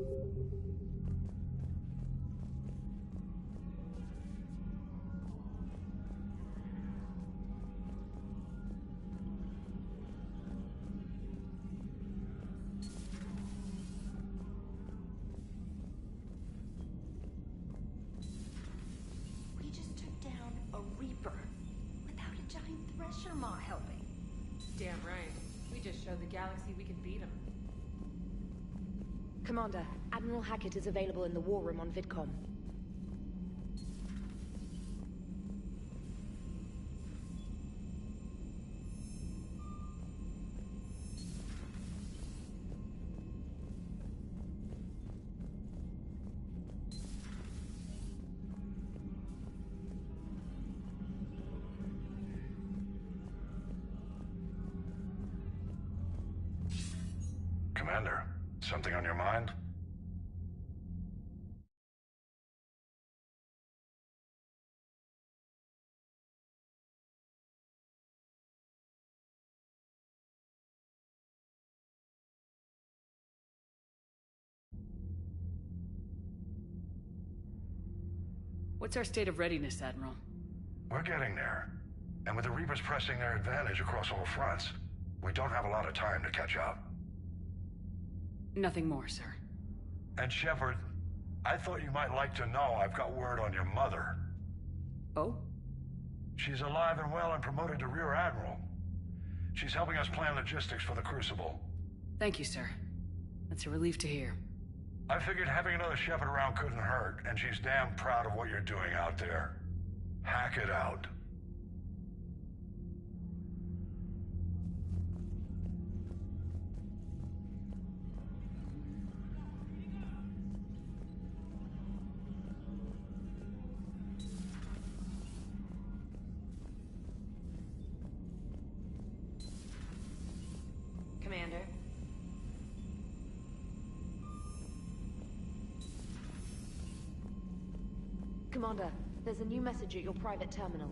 We just took down a Reaper without a giant Thresher Maw helping. Damn right. We just showed the galaxy we could beat him. Commander, Admiral Hackett is available in the war room on VidCom. Commander, something on your mind? What's our state of readiness, Admiral? We're getting there. And with the Reapers pressing their advantage across all fronts, we don't have a lot of time to catch up. Nothing more, sir. And Shepard, I thought you might like to know I've got word on your mother. Oh? She's alive and well and promoted to Rear Admiral. She's helping us plan logistics for the Crucible. Thank you, sir. That's a relief to hear. I figured having another Shepard around couldn't hurt, and she's damn proud of what you're doing out there. Hack it out. Commander? Commander, there's a new message at your private terminal.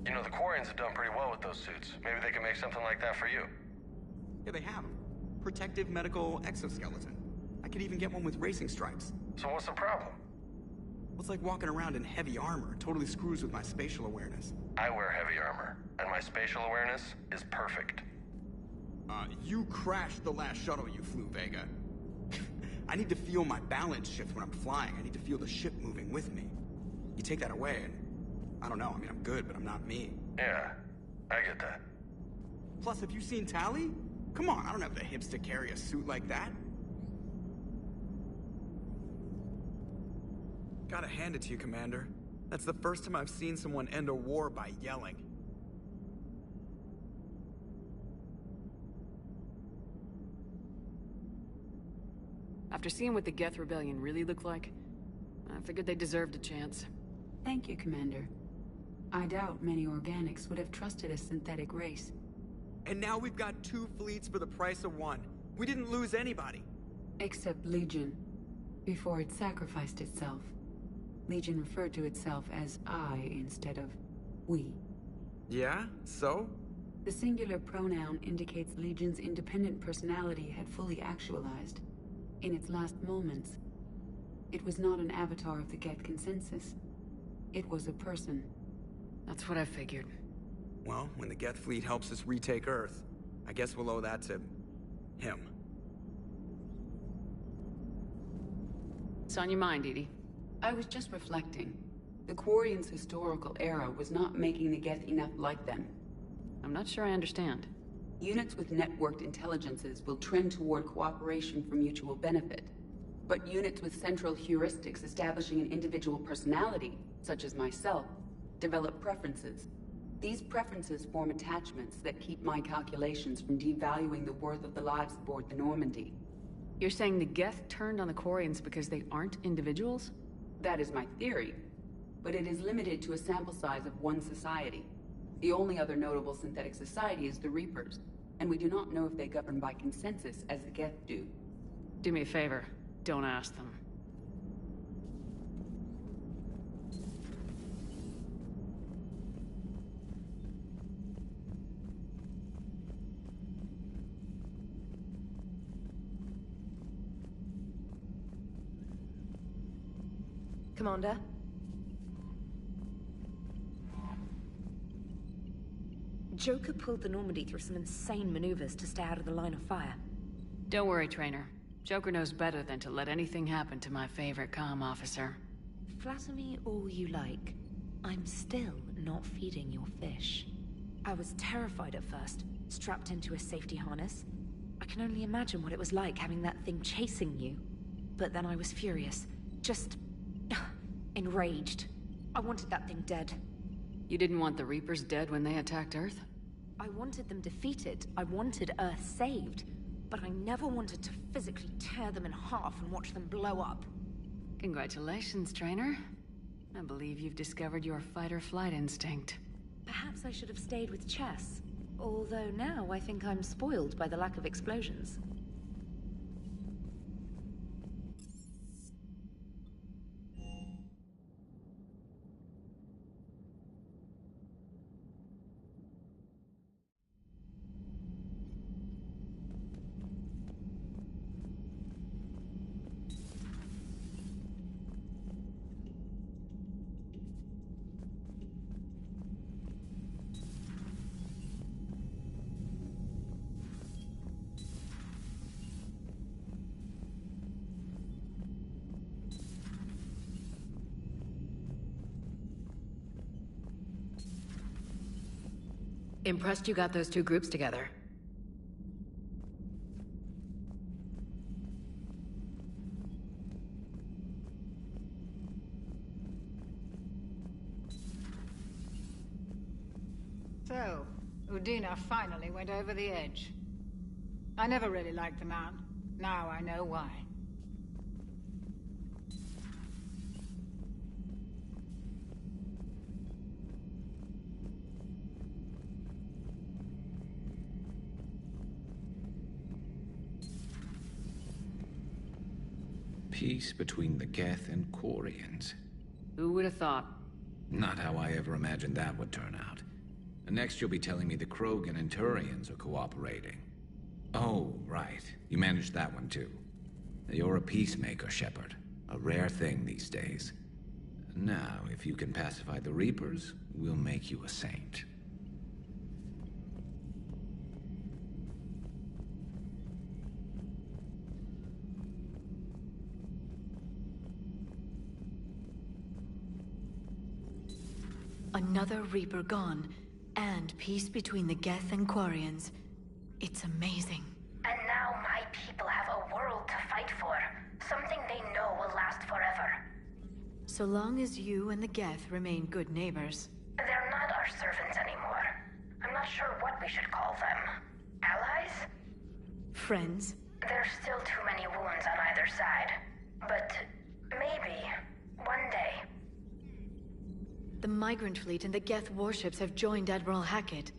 You know, the Quarians have done pretty well with those suits. Maybe they can make something like that for you. Yeah, they have them. Protective medical exoskeleton. I could even get one with racing stripes. So what's the problem? Well, it's like walking around in heavy armor. It totally screws with my spatial awareness. I wear heavy armor, and my spatial awareness is perfect. You crashed the last shuttle you flew, Vega. I need to feel my balance shift when I'm flying. I need to feel the ship moving with me. You take that away and... I don't know, I mean, I'm good, but I'm not me. Yeah, I get that. Plus, have you seen Tali? Come on, I don't have the hips to carry a suit like that. Gotta hand it to you, Commander. That's the first time I've seen someone end a war by yelling. After seeing what the Geth Rebellion really looked like, I figured they deserved a chance. Thank you, Commander. I doubt many organics would have trusted a synthetic race. And now we've got 2 fleets for the price of 1. We didn't lose anybody. Except Legion. Before it sacrificed itself. Legion referred to itself as I instead of we. Yeah? So? The singular pronoun indicates Legion's independent personality had fully actualized. In its last moments. It was not an avatar of the Geth consensus. It was a person. That's what I figured. Well, when the Geth fleet helps us retake Earth, I guess we'll owe that to... him. It's on your mind, EDI. I was just reflecting. The Quarians' historical era was not making the Geth enough like them. I'm not sure I understand. Units with networked intelligences will trend toward cooperation for mutual benefit. But units with central heuristics establishing an individual personality, such as myself, develop preferences. These preferences form attachments that keep my calculations from devaluing the worth of the lives aboard the Normandy. You're saying the Geth turned on the Quarians because they aren't individuals? That is my theory, but it is limited to a sample size of one society. The only other notable synthetic society is the Reapers, and we do not know if they govern by consensus as the Geth do. Do me a favor. Don't ask them. Commander? Joker pulled the Normandy through some insane maneuvers to stay out of the line of fire. Don't worry, Trainer. Joker knows better than to let anything happen to my favorite comm officer. Flatter me all you like. I'm still not feeding your fish. I was terrified at first, strapped into a safety harness. I can only imagine what it was like having that thing chasing you. But then I was furious. Just... enraged. I wanted that thing dead. You didn't want the Reapers dead when they attacked Earth? I wanted them defeated. I wanted Earth saved. But I never wanted to physically tear them in half and watch them blow up. Congratulations, Trainer. I believe you've discovered your fight-or-flight instinct. Perhaps I should have stayed with chess. Although now I think I'm spoiled by the lack of explosions. Impressed you got those two groups together. So, Udina finally went over the edge. I never really liked the man. Now I know why. Peace between the Geth and Quarians. Who would have thought? Not how I ever imagined that would turn out. And next you'll be telling me the Krogan and Turians are cooperating. Oh, right. You managed that one too. You're a peacemaker, Shepard. A rare thing these days. Now, if you can pacify the Reapers, we'll make you a saint. Another Reaper gone, and peace between the Geth and Quarians. It's amazing. And now my people have a world to fight for. Something they know will last forever. So long as you and the Geth remain good neighbors. They're not our servants anymore. I'm not sure what we should call them. Allies? Friends? There's still too many wounds on either side. But maybe, one day. The Migrant Fleet and the Geth warships have joined Admiral Hackett.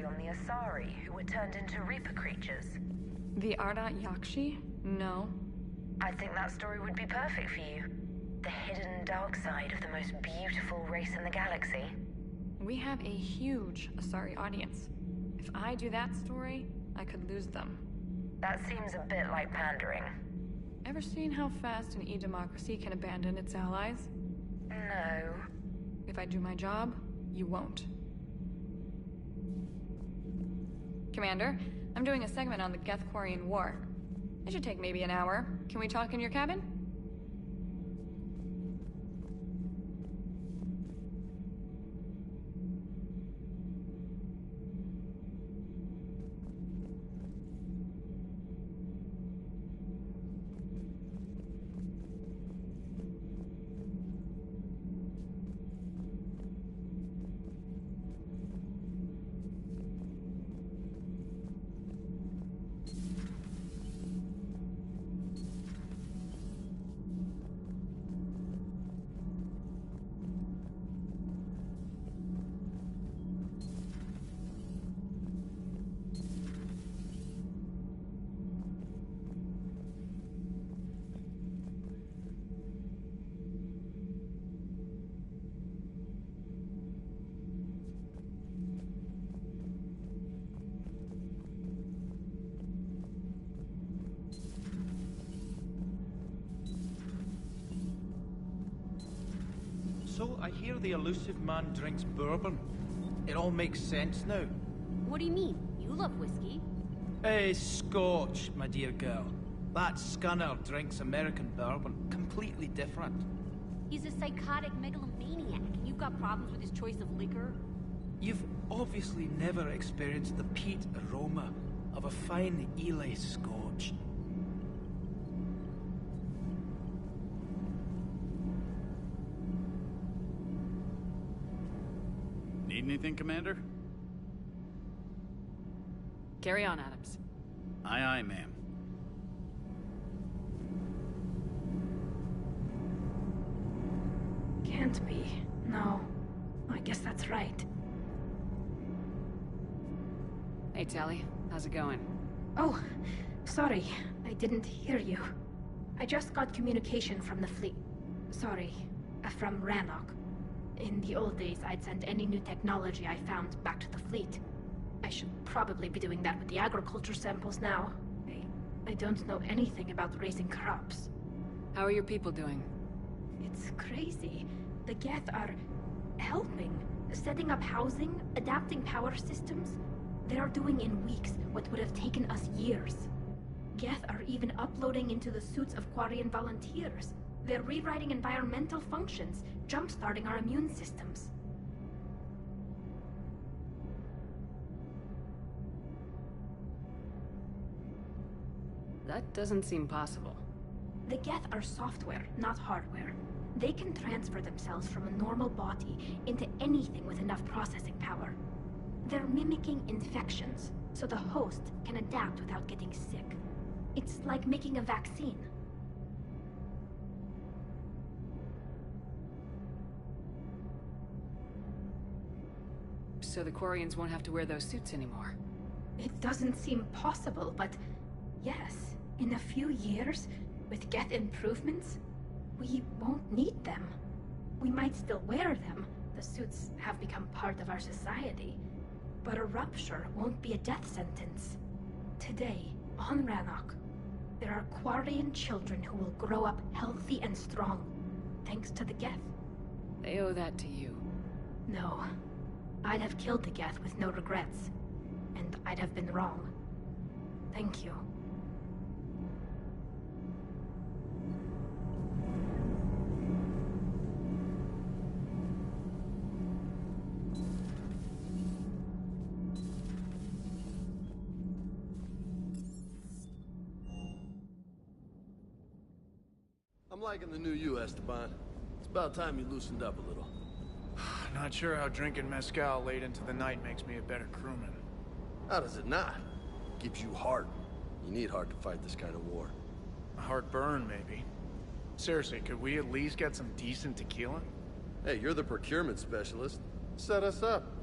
On the Asari, who were turned into Reaper creatures. The Ardat Yakshi? No. I think that story would be perfect for you. The hidden dark side of the most beautiful race in the galaxy. We have a huge Asari audience. If I do that story, I could lose them. That seems a bit like pandering. Ever seen how fast an e-democracy can abandon its allies? No. If I do my job, you won't. Commander, I'm doing a segment on the Geth-Quarian War. It should take maybe an hour. Can we talk in your cabin? So, I hear the elusive man drinks bourbon. It all makes sense now. What do you mean? You love whiskey. Scotch, my dear girl. That Scunner drinks American bourbon. Completely different. He's a psychotic megalomaniac, and you've got problems with his choice of liquor? You've obviously never experienced the peat aroma of a fine Ely Scotch. Need anything, Commander? Carry on, Adams. Aye, aye, ma'am. Can't be. No. I guess that's right. Hey, Tali. How's it going? Oh, sorry. I didn't hear you. I just got communication from the fleet. Sorry. From Rannoch. In the old days, I'd send any new technology I found back to the fleet. I should probably be doing that with the agriculture samples now. I don't know anything about raising crops. How are your people doing? It's crazy. The Geth are helping. Setting up housing, adapting power systems. They are doing in weeks what would have taken us years. Geth are even uploading into the suits of Quarian volunteers. They're rewriting environmental functions, jump-starting our immune systems. That doesn't seem possible. The Geth are software, not hardware. They can transfer themselves from a normal body into anything with enough processing power. They're mimicking infections, so the host can adapt without getting sick. It's like making a vaccine. So the Quarians won't have to wear those suits anymore. It doesn't seem possible, but yes, In a few years, with Geth improvements, we won't need them. We might still wear them. The suits have become part of our society. But a rupture won't be a death sentence. Today, on Rannoch, there are Quarian children who will grow up healthy and strong, thanks to the Geth. They owe that to you. No. I'd have killed the Geth with no regrets. And I'd have been wrong. Thank you. I'm liking the new you, Esteban. It's about time you loosened up a little. Not sure how drinking mezcal late into the night makes me a better crewman. How does it not? Gives you heart. You need heart to fight this kind of war. A heartburn, maybe. Seriously, could we at least get some decent tequila? Hey, you're the procurement specialist. Set us up.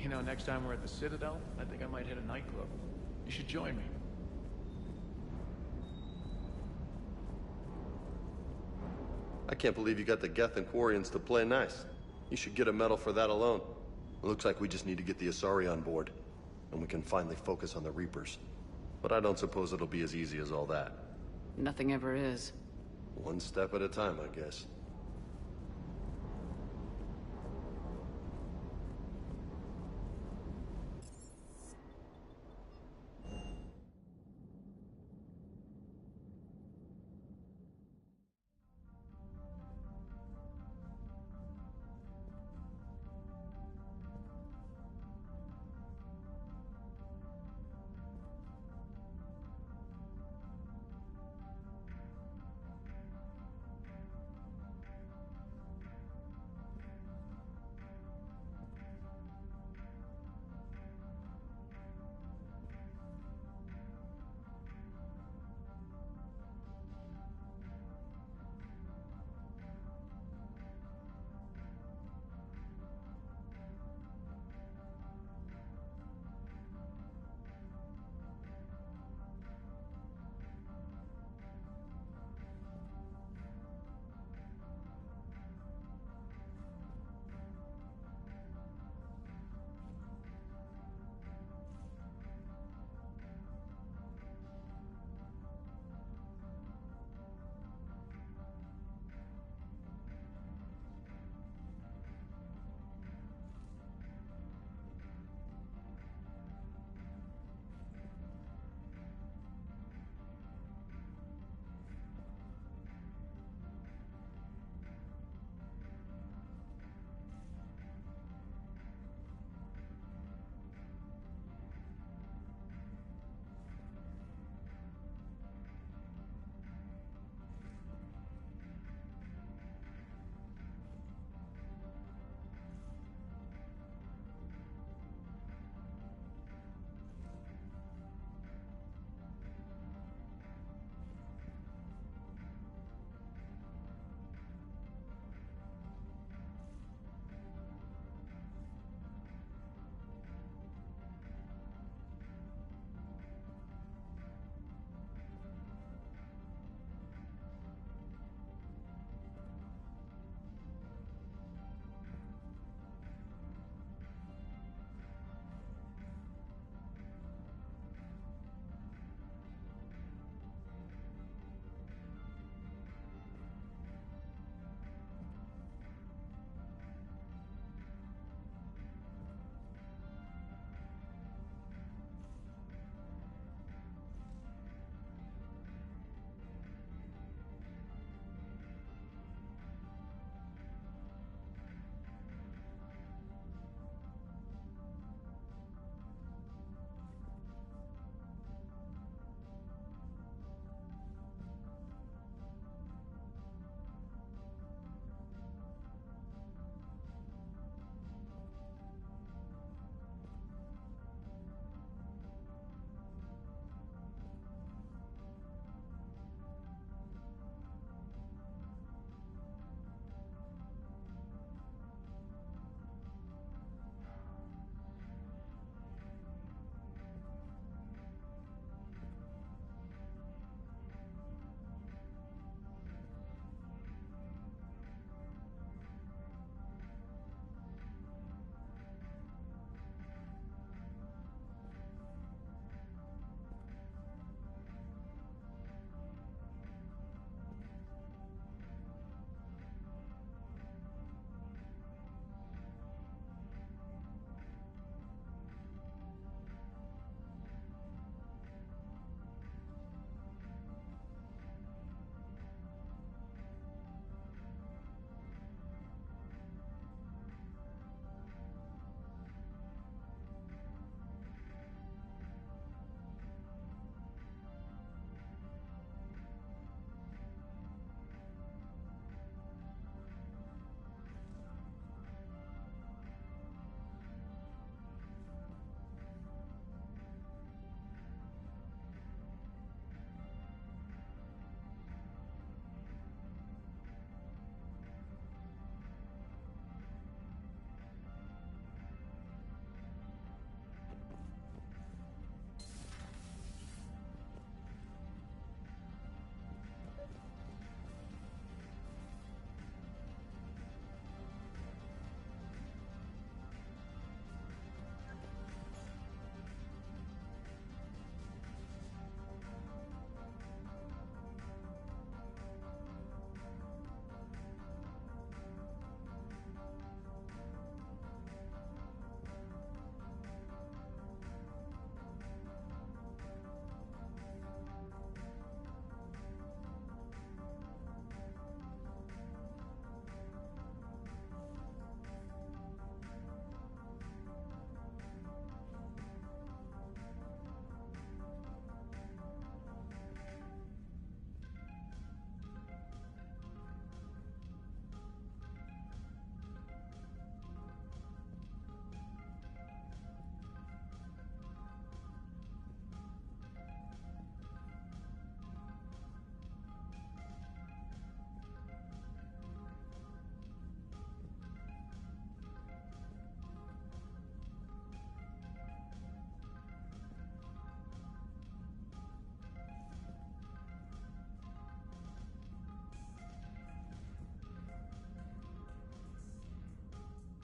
You know, next time we're at the Citadel, I think I might hit a nightclub. You should join me. I can't believe you got the Geth and Quarians to play nice. You should get a medal for that alone. It looks like we just need to get the Asari on board, and we can finally focus on the Reapers. But I don't suppose it'll be as easy as all that. Nothing ever is. One step at a time, I guess.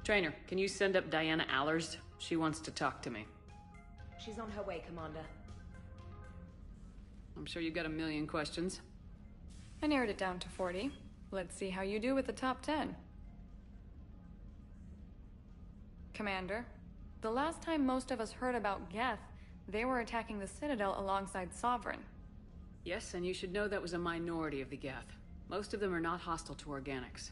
Trainer, can you send up Diana Allers? She wants to talk to me. She's on her way, Commander. I'm sure you've got a million questions. I narrowed it down to 40. Let's see how you do with the top 10. Commander, the last time most of us heard about Geth, they were attacking the Citadel alongside Sovereign. Yes, and you should know that was a minority of the Geth. Most of them are not hostile to organics.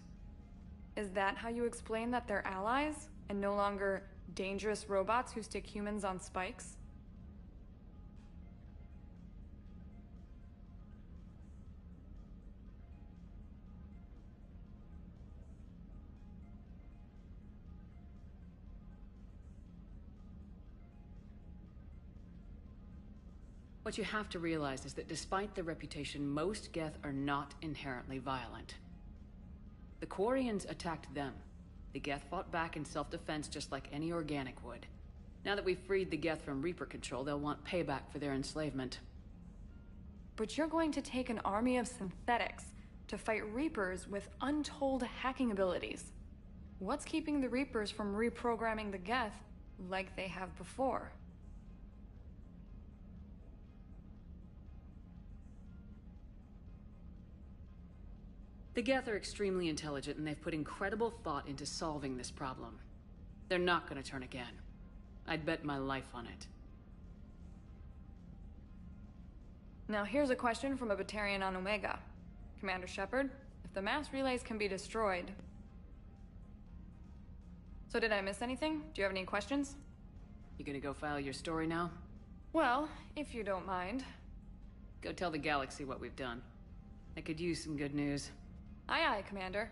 Is that how you explain that they're allies, and no longer dangerous robots who stick humans on spikes? What you have to realize is that despite their reputation, most Geth are not inherently violent. The Quarians attacked them. The Geth fought back in self-defense just like any organic would. Now that we've freed the Geth from Reaper control, they'll want payback for their enslavement. But you're going to take an army of synthetics to fight Reapers with untold hacking abilities. What's keeping the Reapers from reprogramming the Geth like they have before? The Geth are extremely intelligent, and they've put incredible thought into solving this problem. They're not going to turn again. I'd bet my life on it. Now here's a question from a Batarian on Omega. Commander Shepard, if the mass relays can be destroyed... So did I miss anything? Do you have any questions? You gonna go file your story now? Well, if you don't mind. Go tell the galaxy what we've done. I could use some good news. Aye, aye, Commander.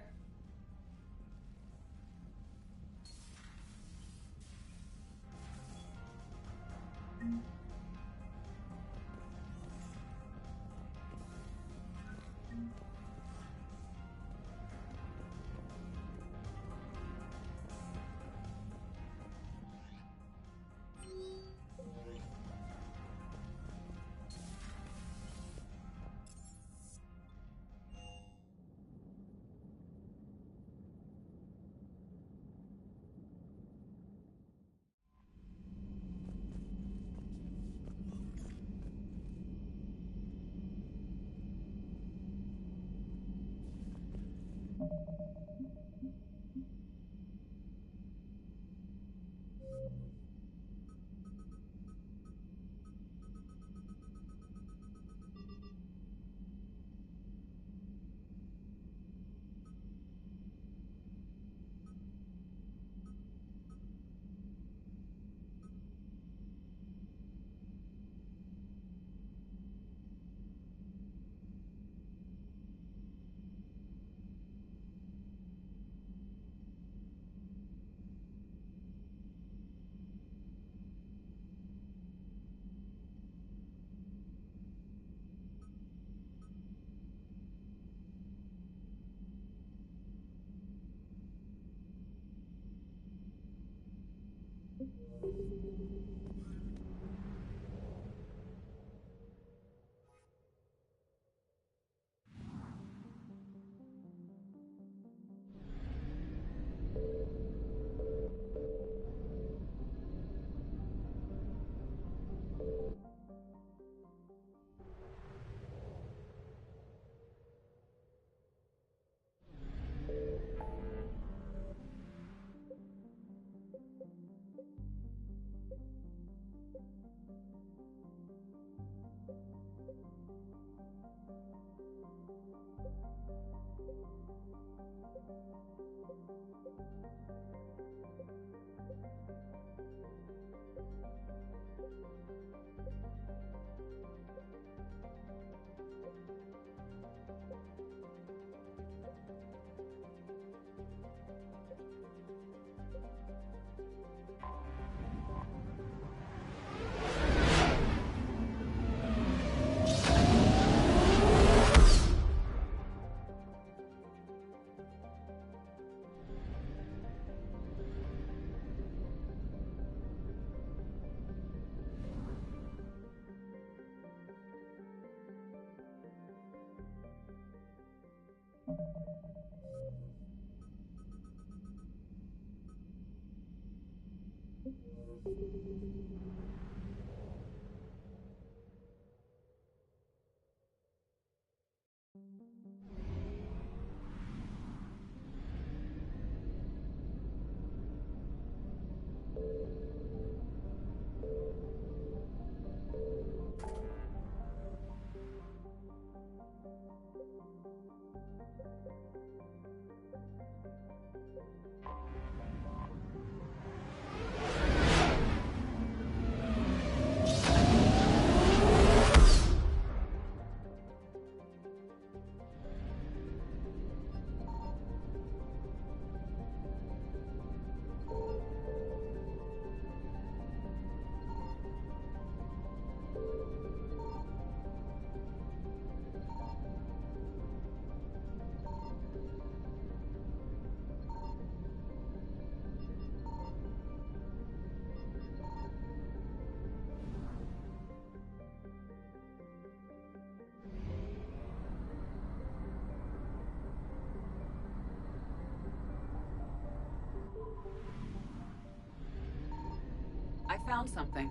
found something.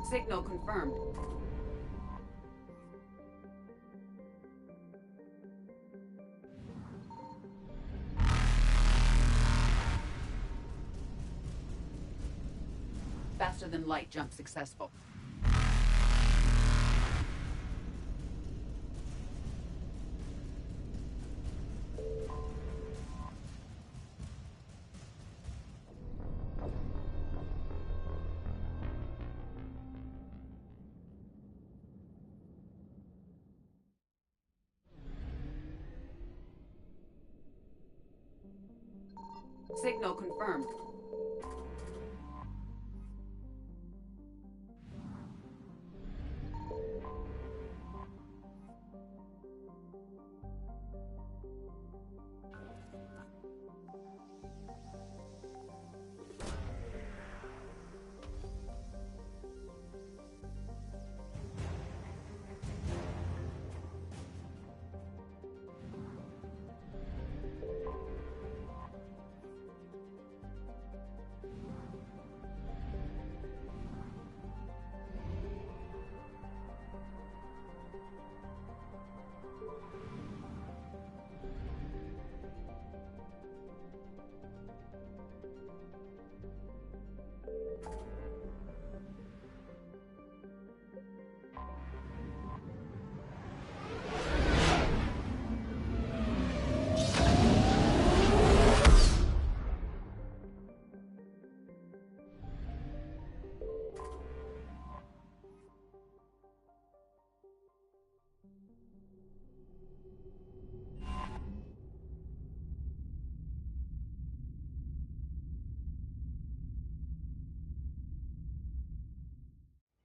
Signal confirmed. Faster than light jump successful. Signal confirmed.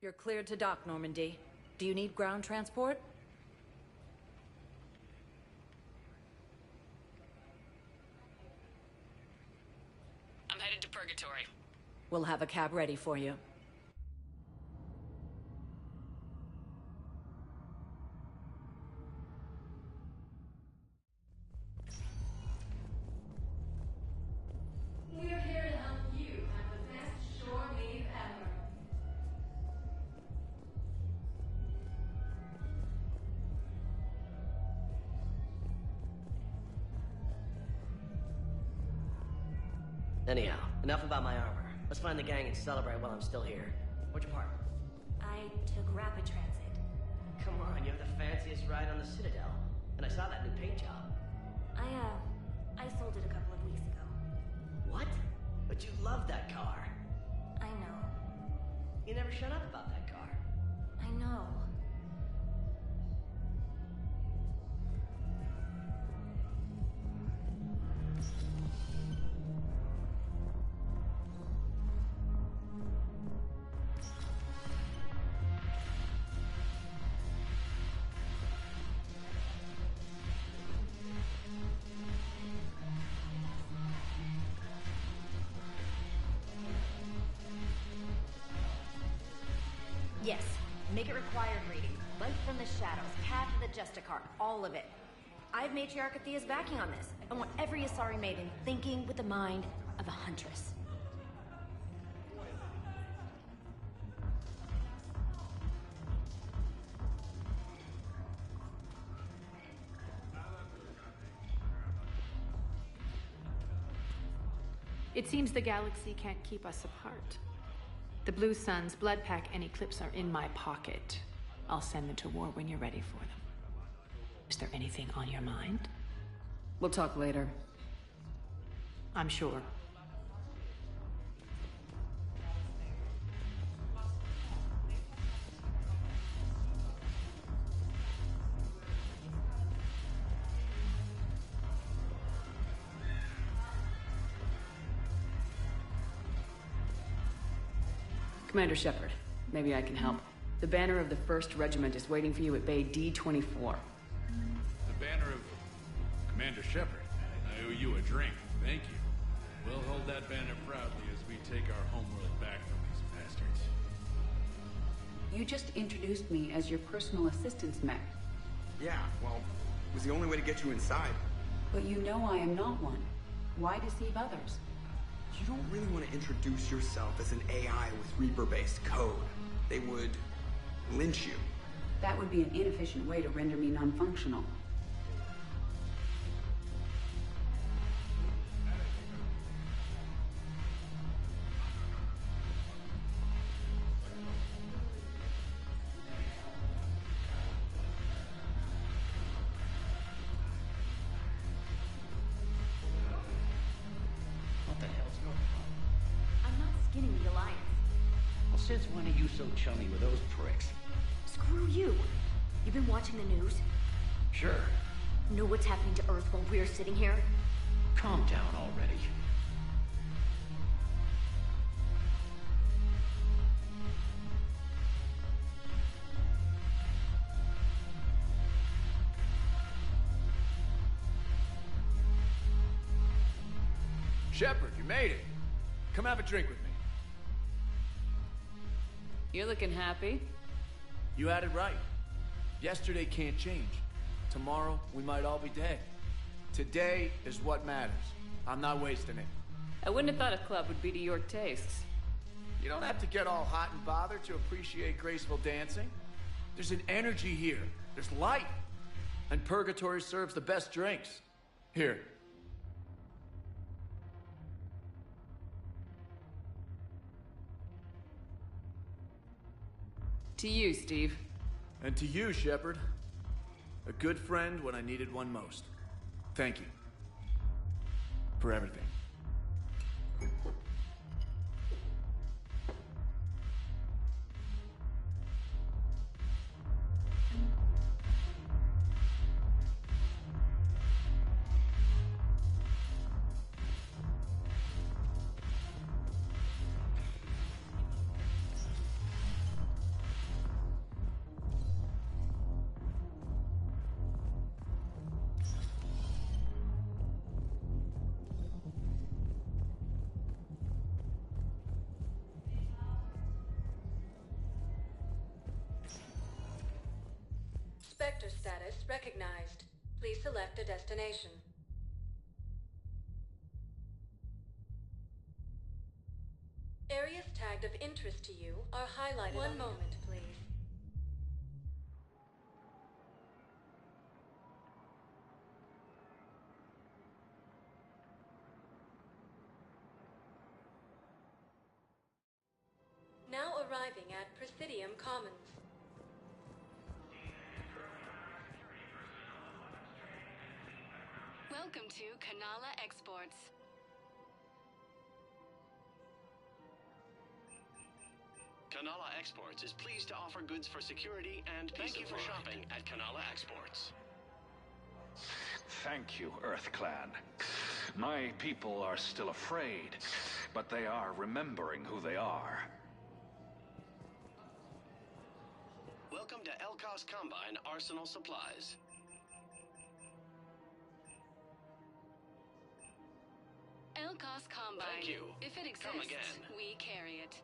You're cleared to dock, Normandy. Do you need ground transport? I'm headed to Purgatory. We'll have a cab ready for you. We're here to help you have the best shore leave ever. Anyhow, enough about my armor. Let's find the gang and celebrate while I'm still here. What'd you park? I took rapid transit. Come on, you have the fanciest ride on the Citadel. And I saw that new paint job. I sold it a couple of weeks ago. What? But you love that car. I know. You never shut up about that car. I know. Yes. Make it required reading. Light from the shadows, Path of the Justicar, all of it. I have Matriarch Athea's backing on this. I want every Asari maiden thinking with the mind of a huntress. It seems the galaxy can't keep us apart. The Blue Suns, Bloodpack, and Eclipse are in my pocket. I'll send them to war when you're ready for them. Is there anything on your mind? We'll talk later. I'm sure. Commander Shepard, maybe I can help. The banner of the 1st Regiment is waiting for you at Bay D-24. The banner of Commander Shepard. I owe you a drink. Thank you. We'll hold that banner proudly as we take our homeworld back from these bastards. You just introduced me as your personal assistance mech. Yeah, well, it was the only way to get you inside. But you know I am not one. Why deceive others? You don't really want to introduce yourself as an AI with Reaper-based code. They would lynch you. That would be an inefficient way to render me non-functional. Since when are you so chummy with those pricks? Screw you. You've been watching the news? Sure. Know what's happening to Earth while we're sitting here? Calm down already. Shepard, you made it. Come have a drink with me. You're looking happy. You had it right. Yesterday can't change. Tomorrow, we might all be dead. Today is what matters. I'm not wasting it. I wouldn't have thought a club would be to your tastes. You don't have to get all hot and bothered to appreciate graceful dancing. There's an energy here. There's light. And Purgatory serves the best drinks. Here. To you, Steve. And to you, Shepard. A good friend when I needed one most. Thank you. For everything. Spectre status recognized. Please select a destination. Areas tagged of interest to you are highlighted. One moment, please. Now arriving at Presidium Commons. Welcome to Kanala Exports. Kanala Exports is pleased to offer goods for security and peace of mind. Thank you for shopping at Kanala Exports. Thank you, Earth Clan. My people are still afraid, but they are remembering who they are. Welcome to Elkos Combine Arsenal Supplies. Elkos Combine. Thank you. If it exists, Come again. we carry it.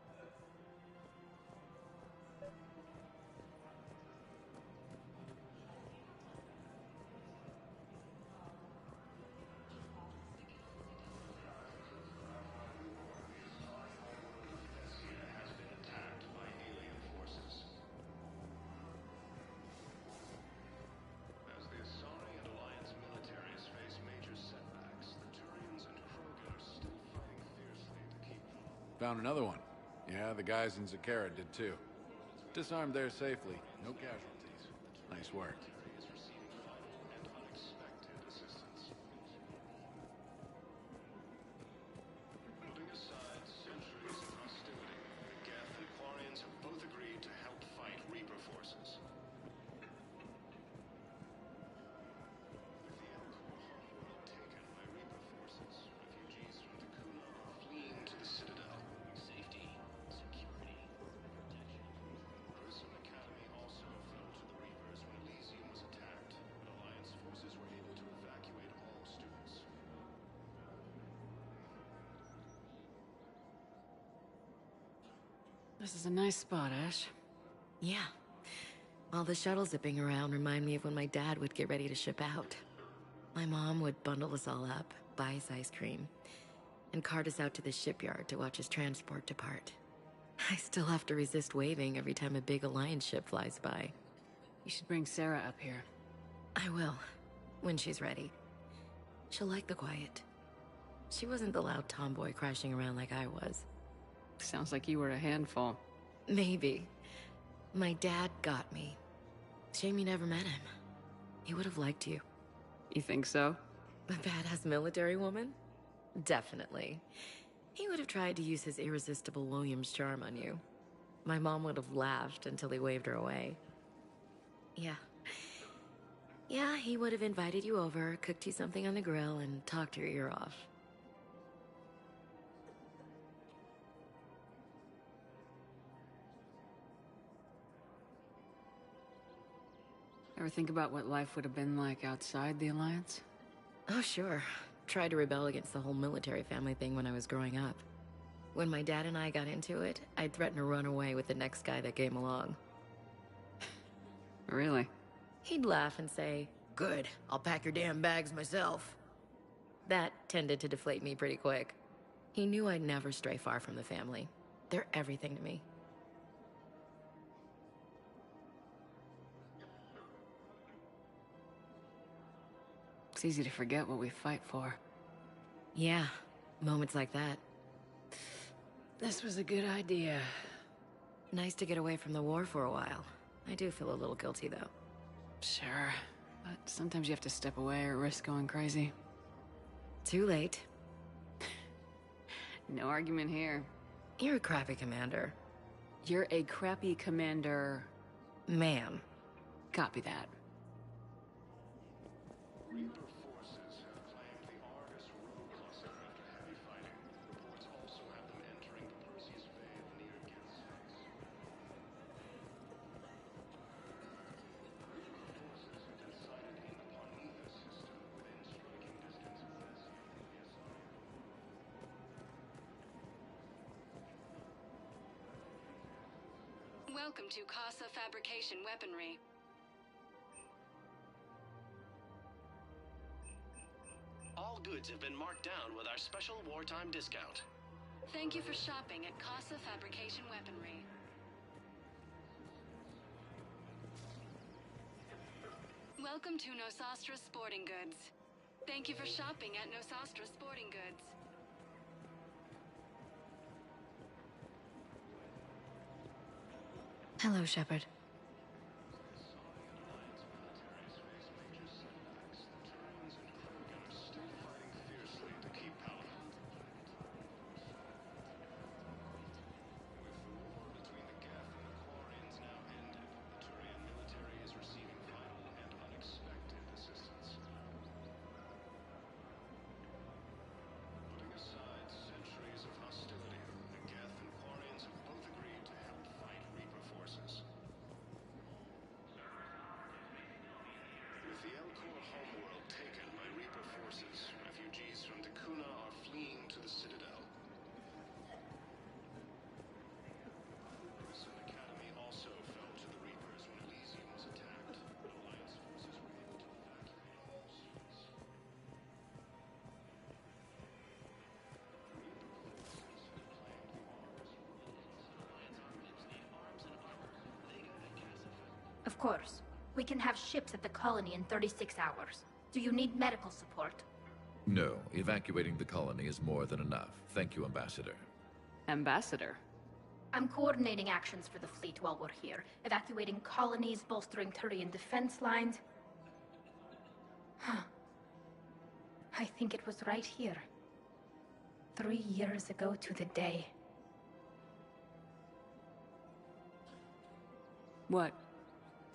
Found another one. Yeah, the guys in Zakera did too. Disarmed there safely. No casualties. Nice work. This is a nice spot, Ash. Yeah. All the shuttles zipping around remind me of when my dad would get ready to ship out. My mom would bundle us all up, buy us ice cream, and cart us out to the shipyard to watch his transport depart. I still have to resist waving every time a big Alliance ship flies by. You should bring Sarah up here. I will, when she's ready. She'll like the quiet. She wasn't the loud tomboy crashing around like I was. Sounds like you were a handful. Maybe. My dad got me. Shame you never met him. He would have liked you. You think so? A badass military woman? Definitely. He would have tried to use his irresistible Williams charm on you. My mom would have laughed until he waved her away. Yeah, he would have invited you over, cooked you something on the grill, and talked your ear off. Ever think about what life would have been like outside the Alliance? Oh, sure. Tried to rebel against the whole military family thing when I was growing up. When my dad and I got into it, I'd threaten to run away with the next guy that came along. Really? He'd laugh and say, "Good, I'll pack your damn bags myself." That tended to deflate me pretty quick. He knew I'd never stray far from the family. They're everything to me. It's easy to forget what we fight for. Yeah, moments like that. This was a good idea. Nice to get away from the war for a while. I do feel a little guilty, though. Sure, but sometimes you have to step away or risk going crazy. Too late. No argument here. You're a crappy commander. You're a crappy commander... Ma'am. Copy that. Reaper forces have claimed the Argus rogue cluster after heavy fighting. Reports also have them entering the Perseus Vale near Geth's face. Reaper forces have been sighted in the Parnitha system within striking distance of Thessia and the Asari. Welcome to Casa Fabrication Weaponry. All goods have been marked down with our special wartime discount. Thank you for shopping at Casa Fabrication Weaponry. Welcome to Nosastra Sporting Goods. Thank you for shopping at Nosastra Sporting Goods. Hello, Shepard. Of course. We can have ships at the colony in 36 hours. Do you need medical support? No, evacuating the colony is more than enough. Thank you, Ambassador. Ambassador? I'm coordinating actions for the fleet while we're here. Evacuating colonies, bolstering Turian defense lines. Huh. I think it was right here. 3 years ago to the day. What?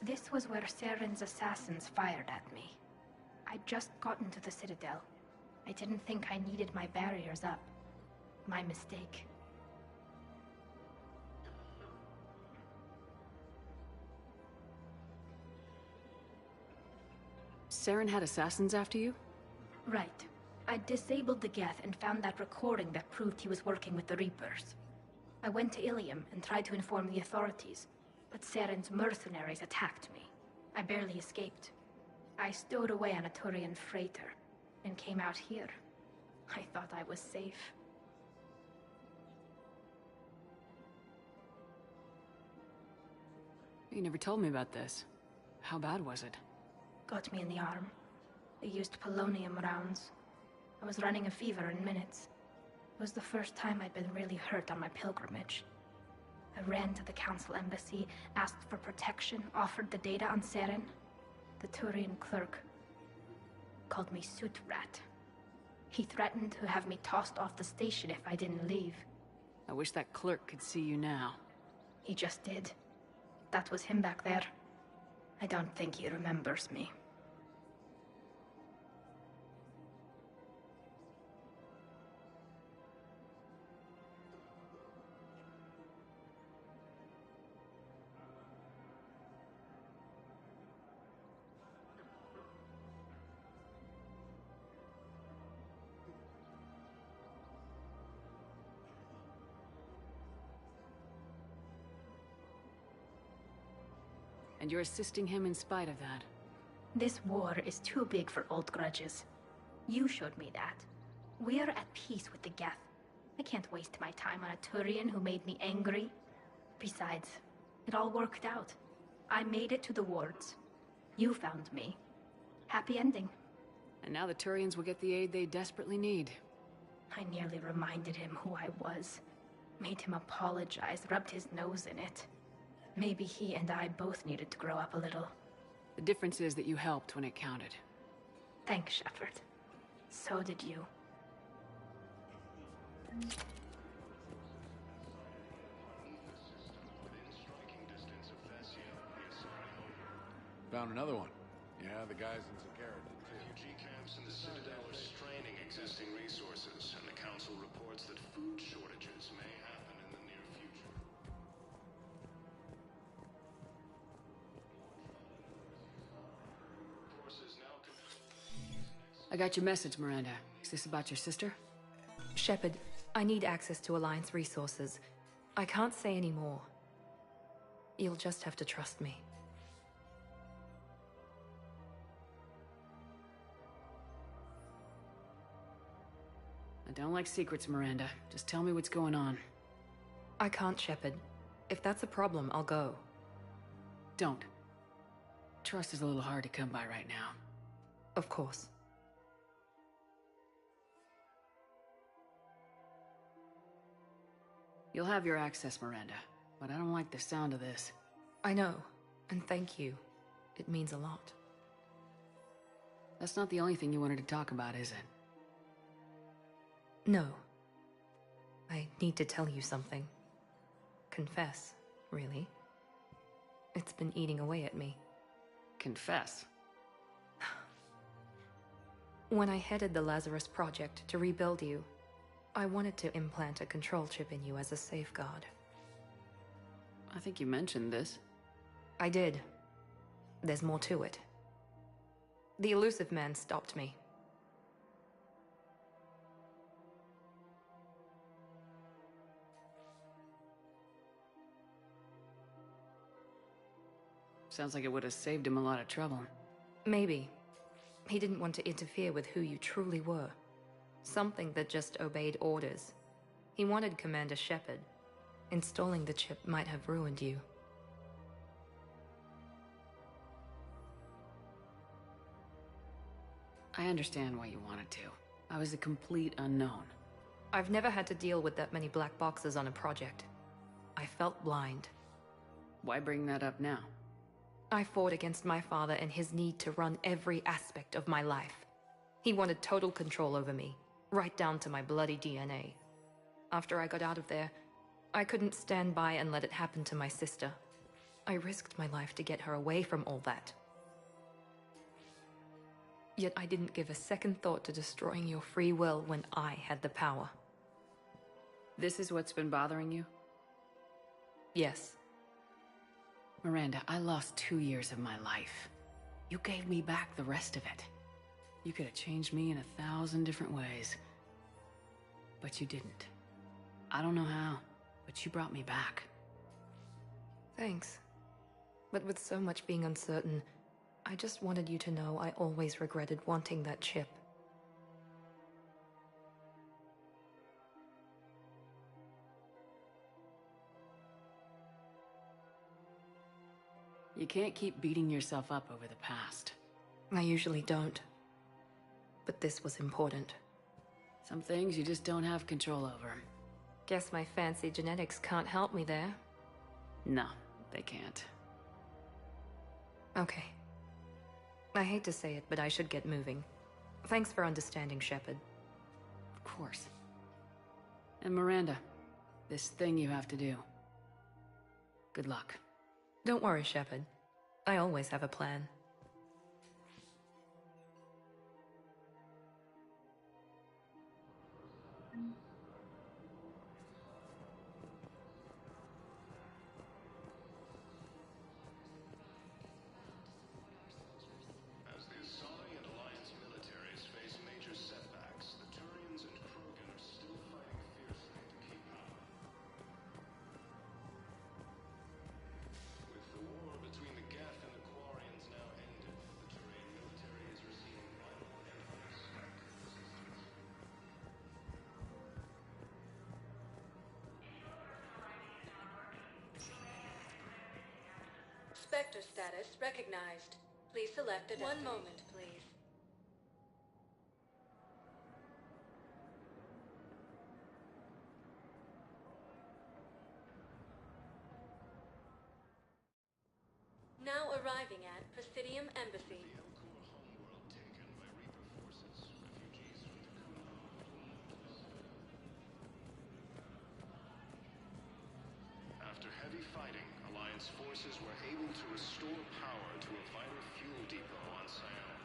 This was where Saren's assassins fired at me. I'd just gotten to the Citadel. I didn't think I needed my barriers up. My mistake. Saren had assassins after you? Right. I disabled the Geth and found that recording that proved he was working with the Reapers. I went to Ilium and tried to inform the authorities, but Saren's mercenaries attacked me. I barely escaped. I stowed away on a Turian freighter and came out here. I thought I was safe. You never told me about this. How bad was it? Got me in the arm. They used polonium rounds. I was running a fever in minutes. It was the first time I'd been really hurt on my pilgrimage. I ran to the council embassy, asked for protection, offered the data on Seren. The Turian clerk called me Soot Rat. He threatened to have me tossed off the station if I didn't leave. I wish that clerk could see you now. He just did. That was him back there. I don't think he remembers me. And you're assisting him in spite of that. This war is too big for old grudges. You showed me that. We're at peace with the Geth. I can't waste my time on a Turian who made me angry. Besides, it all worked out. I made it to the wards. You found me. Happy ending. And now the Turians will get the aid they desperately need. I nearly reminded him who I was. Made him apologize, rubbed his nose in it. Maybe he and I both needed to grow up a little. The difference is that you helped when it counted. Thanks, Shepard. So did you. Found another one. Yeah, the guys in Zakara did too. Refugee camps in the Citadel are straining existing resources, and the Council reports that food shortages may happen in the near future. Forces now I got your message, Miranda. Is this about your sister? Shepard, I need access to Alliance resources. I can't say any more. You'll just have to trust me. I don't like secrets, Miranda. Just tell me what's going on. I can't, Shepard. If that's a problem, I'll go. Don't. Trust is a little hard to come by right now. Of course. You'll have your access, Miranda, but I don't like the sound of this. I know, and thank you. It means a lot. That's not the only thing you wanted to talk about, is it? No. I need to tell you something. Confess, really. It's been eating away at me. Confess? When I headed the Lazarus Project to rebuild you, I wanted to implant a control chip in you as a safeguard. I think you mentioned this. I did. There's more to it. The Illusive Man stopped me. Sounds like it would have saved him a lot of trouble. Maybe. He didn't want to interfere with who you truly were. Something that just obeyed orders. He wanted Commander Shepard. Installing the chip might have ruined you. I understand why you wanted to. I was a complete unknown. I've never had to deal with that many black boxes on a project. I felt blind. Why bring that up now? I fought against my father and his need to run every aspect of my life. He wanted total control over me, right down to my bloody DNA. After I got out of there, I couldn't stand by and let it happen to my sister. I risked my life to get her away from all that. Yet I didn't give a second thought to destroying your free will when I had the power. This is what's been bothering you? Yes. Miranda, I lost 2 years of my life. You gave me back the rest of it. You could have changed me in 1,000 different ways. But you didn't. I don't know how. but you brought me back. Thanks. But with so much being uncertain, I just wanted you to know I always regretted wanting that chip. You can't keep beating yourself up over the past. I usually don't. But this was important. Some things you just don't have control over. Guess my fancy genetics can't help me there. No, they can't. Okay. I hate to say it, but I should get moving. Thanks for understanding, Shepard. Of course. And Miranda, this thing you have to do. Good luck. Don't worry, Shepard. I always have a plan. As the Asari and Alliance militaries face major setbacks, the Turians and Krogan are still fighting fiercely to keep power. With the war between the Geth and the Quarians now ended, the Turian military is receiving vital and unexpected resistance. Spectre status recognized. Please select a One moment, please. Now arriving at Presidium Embassy. After heavy fighting, Alliance forces were able to restore power to a vital fuel depot on Scion.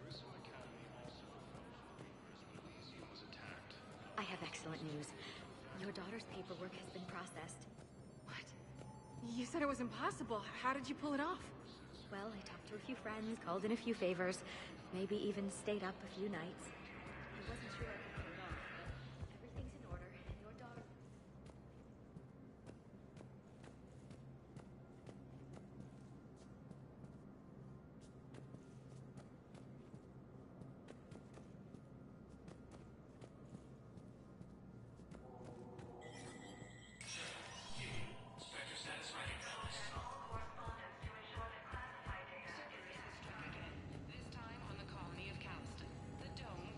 Grissom Academy also fell to the Reapers when Elysium was attacked. I have excellent news. Your daughter's paperwork has been processed. What? You said it was impossible. How did you pull it off? Well, I talked to a few friends, called in a few favors, maybe even stayed up a few nights. I wasn't sure I could pull it off, but everything's in order, and your daughter... This time on the colony of Caliston. The dome